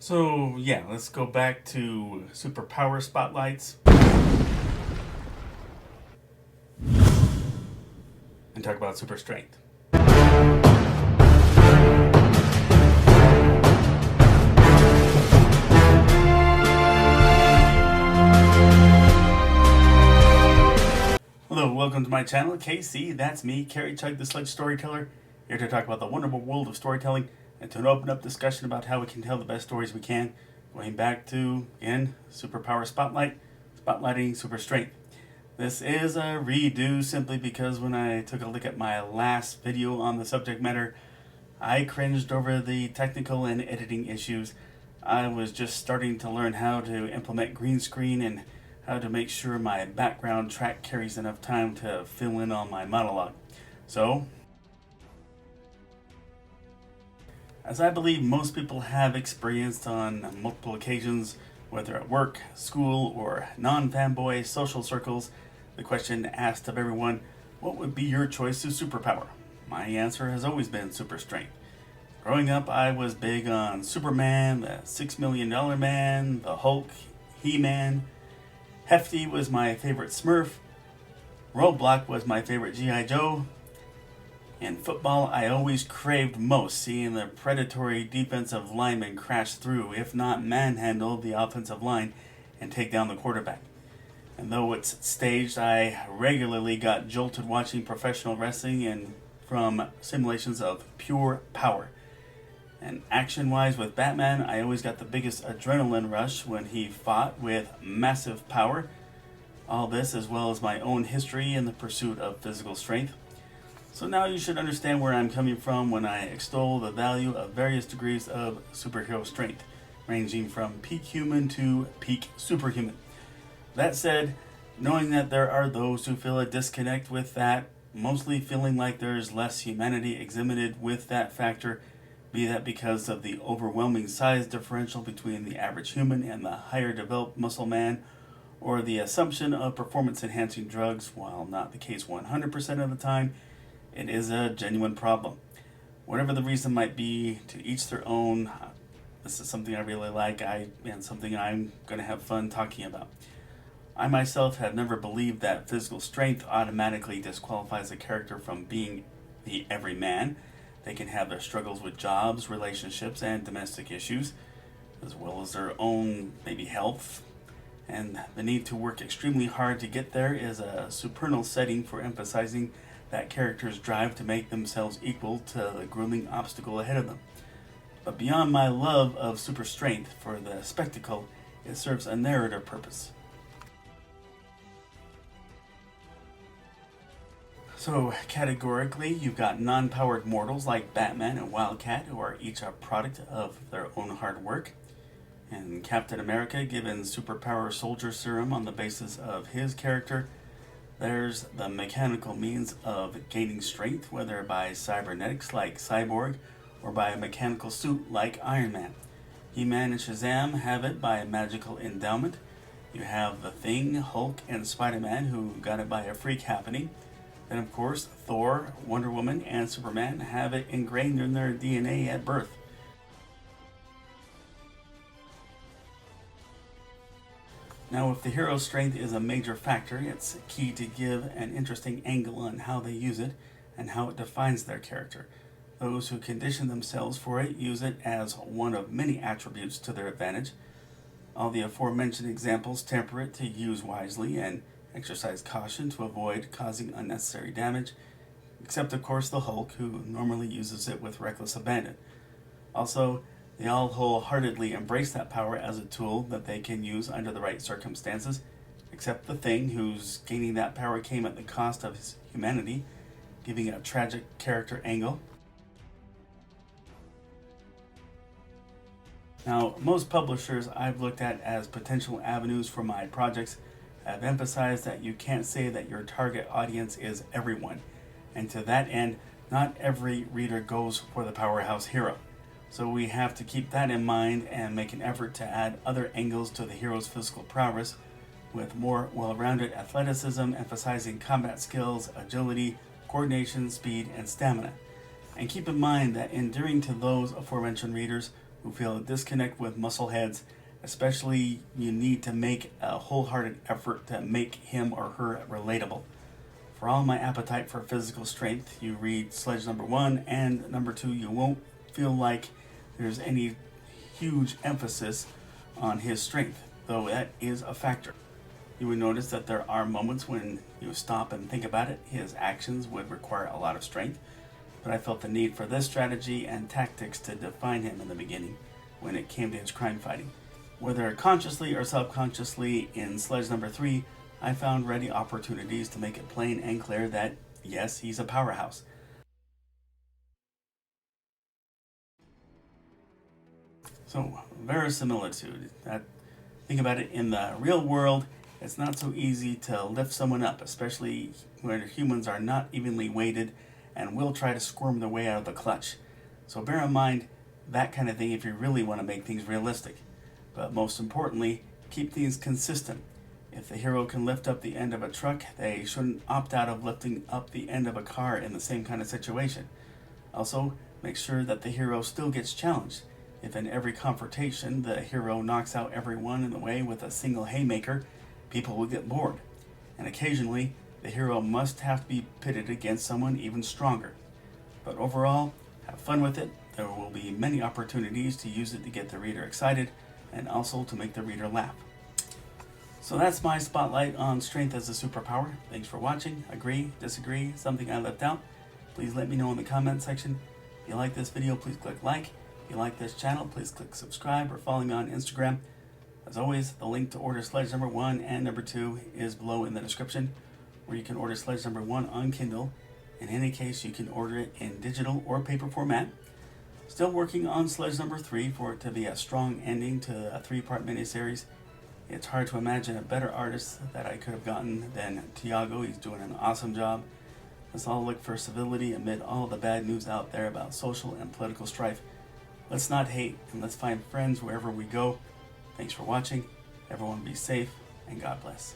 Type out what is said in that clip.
So, yeah, let's go back to superpower spotlights and talk about super strength. Hello, welcome to my channel, KC. That's me, Carrie Chug, the Sledge Storyteller, here to talk about the wonderful world of storytelling and to open up discussion about how we can tell the best stories we can, going back to, again, superpower spotlight, spotlighting super strength. This is a redo simply because when I took a look at my last video on the subject matter, I cringed over the technical and editing issues. I was just starting to learn how to implement green screen and how to make sure my background track carries enough time to fill in on my monologue. So, as I believe most people have experienced on multiple occasions, whether at work, school, or non-fanboy social circles, the question asked of everyone, what would be your choice of superpower? My answer has always been super strength. Growing up, I was big on Superman, the $6 Million Man, the Hulk, He-Man. Hefty was my favorite Smurf. Roadblock was my favorite G.I. Joe. In football, I always craved most seeing the predatory defensive lineman crash through, if not manhandle, the offensive line and take down the quarterback. And though it's staged, I regularly got jolted watching professional wrestling and from simulations of pure power. And action-wise with Batman, I always got the biggest adrenaline rush when he fought with massive power. All this as well as my own history in the pursuit of physical strength. So now you should understand where I'm coming from when I extol the value of various degrees of superhero strength, ranging from peak human to peak superhuman. That said, knowing that there are those who feel a disconnect with that, mostly feeling like there's less humanity exhibited with that factor, be that because of the overwhelming size differential between the average human and the higher developed muscle man, or the assumption of performance-enhancing drugs, while not the case 100% of the time, it is a genuine problem. Whatever the reason might be, to each their own. This is something I really like and something I'm going to have fun talking about. I myself have never believed that physical strength automatically disqualifies a character from being the everyman. They can have their struggles with jobs, relationships, and domestic issues, as well as their own, maybe health. And the need to work extremely hard to get there is a supernal setting for emphasizing that character's drive to make themselves equal to the grueling obstacle ahead of them. But beyond my love of super strength for the spectacle, it serves a narrative purpose. So, categorically, you've got non-powered mortals like Batman and Wildcat, who are each a product of their own hard work. And Captain America, given superpower soldier serum on the basis of his character. There's the mechanical means of gaining strength, whether by cybernetics like Cyborg, or by a mechanical suit like Ironman. He-Man and Shazam have it by a magical endowment. You have the Thing, Hulk, and Spider-Man who got it by a freak happening. Then, of course, Thor, Wonder Woman, and Superman have it ingrained in their DNA at birth. Now, if the hero's strength is a major factor, it's key to give an interesting angle on how they use it and how it defines their character. Those who condition themselves for it use it as one of many attributes to their advantage. All the aforementioned examples temper it to use wisely and exercise caution to avoid causing unnecessary damage, except of course the Hulk, who normally uses it with reckless abandon. Also, they all wholeheartedly embrace that power as a tool that they can use under the right circumstances, except the Thing, whose gaining that power came at the cost of his humanity, giving a tragic character angle. Now, most publishers I've looked at as potential avenues for my projects have emphasized that you can't say that your target audience is everyone, and to that end, not every reader goes for the powerhouse hero. So we have to keep that in mind and make an effort to add other angles to the hero's physical prowess with more well-rounded athleticism, emphasizing combat skills, agility, coordination, speed, and stamina. And keep in mind that endearing to those aforementioned readers who feel a disconnect with muscle heads, especially you need to make a wholehearted effort to make him or her relatable. For all my appetite for physical strength, you read Sledge number 1 and number 2, you won't feel like there's any huge emphasis on his strength, though that is a factor. You would notice that there are moments when you stop and think about it, his actions would require a lot of strength, but I felt the need for this strategy and tactics to define him in the beginning when it came to his crime fighting. Whether consciously or subconsciously, in Sledge number 3, I found ready opportunities to make it plain and clear that, yes, he's a powerhouse. So, verisimilitude. Think about it, in the real world, it's not so easy to lift someone up, especially when humans are not evenly weighted and will try to squirm their way out of the clutch. So bear in mind that kind of thing if you really want to make things realistic. But most importantly, keep things consistent. If the hero can lift up the end of a truck, they shouldn't opt out of lifting up the end of a car in the same kind of situation. Also, make sure that the hero still gets challenged. If in every confrontation the hero knocks out everyone in the way with a single haymaker, people will get bored. And occasionally, the hero must have to be pitted against someone even stronger. But overall, have fun with it. There will be many opportunities to use it to get the reader excited and also to make the reader laugh. So that's my spotlight on strength as a superpower. Thanks for watching. Agree, disagree, something I left out? Please let me know in the comment section. If you like this video, please click like. If you like this channel, please click subscribe or follow me on Instagram. As always, the link to order Sledge number 1 and number 2 is below in the description, where you can order Sledge number 1 on Kindle. In any case, you can order it in digital or paper format. Still working on Sledge number 3 for it to be a strong ending to a 3-part miniseries. It's hard to imagine a better artist that I could have gotten than Tiago. He's doing an awesome job. Let's all look for civility amid all the bad news out there about social and political strife. Let's not hate, and let's find friends wherever we go. Thanks for watching. Everyone be safe, and God bless.